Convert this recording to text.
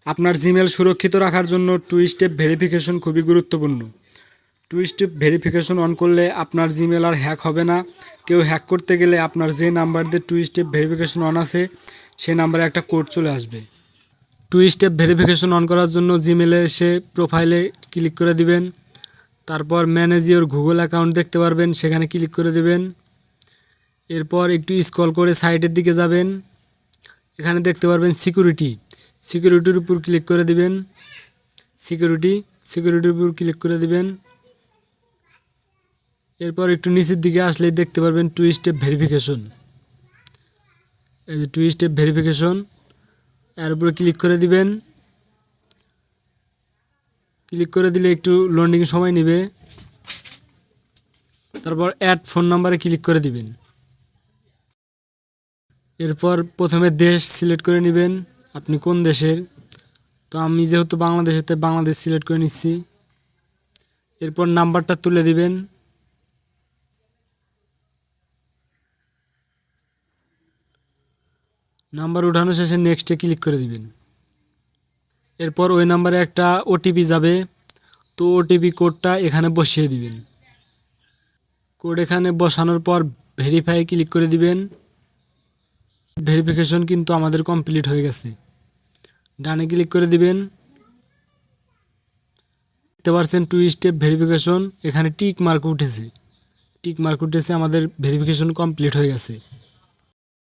আপনার জিমেল সুরক্ষিত রাখার জন্য টু স্টেপ ভেরিফিকেশন খুবই গুরুত্বপূর্ণ। টু স্টেপ ভেরিফিকেশন অন করলে আপনার জিমেল আর হ্যাক হবে না। কেউ হ্যাক করতে গেলে আপনার যে নাম্বার দিয়ে টু স্টেপ ভেরিফিকেশন অন আছে সেই নাম্বারে একটা কোড চলে আসবে। টু স্টেপ ভেরিফিকেশন অন করার জন্য জিমেলে এসে প্রোফাইলে ক্লিক করে দিবেন। তারপর ম্যানেজ ইওর গুগল অ্যাকাউন্ট দেখতে পারবেন, সেখানে ক্লিক করে দেবেন। এরপর একটু স্ক্রল করে সাইডের দিকে যাবেন, এখানে দেখতে পারবেন সিকিউরিটির উপর ক্লিক করে দিবেন। সিকিউরিটির উপর ক্লিক করে দিবেন। এরপর একটু নিচের দিকে আসলেই দেখতে পারবেন টু স্টেপ ভেরিফিকেশন। এই যে টু স্টেপ ভেরিফিকেশন, এর উপরে ক্লিক করে দিবেন। ক্লিক করে দিলে একটু লোডিং সময় নেবে। তারপর অ্যাড ফোন নাম্বারে ক্লিক করে দিবেন। এরপর প্রথমে দেশ সিলেক্ট করে নেবেন, আপনি কোন দেশের। তো আমি যেহেতু বাংলাদেশের, তাই বাংলাদেশ সিলেক্ট করে নিচ্ছি। এরপর নাম্বারটা তুলে দিবেন। নাম্বার উঠানো শেষে নেক্সটে ক্লিক করে দিবেন। এরপর ওই নাম্বারে একটা ওটিপি যাবে, তো ওটিপি কোডটা এখানে বসিয়ে দিবেন। কোড এখানে বসানোর পর ভেরিফাই ক্লিক করে দিবেন। ভেরিফিকেশন কিন্তু আমাদের কমপ্লিট হয়ে গেছে। ডানে ক্লিক করে দিবেন। দেখতে পাচ্ছেন টু স্টেপ ভেরিফিকেশন, এখানে টিক মার্ক উঠেছে। আমাদের ভেরিফিকেশন কমপ্লিট হয়ে গেছে।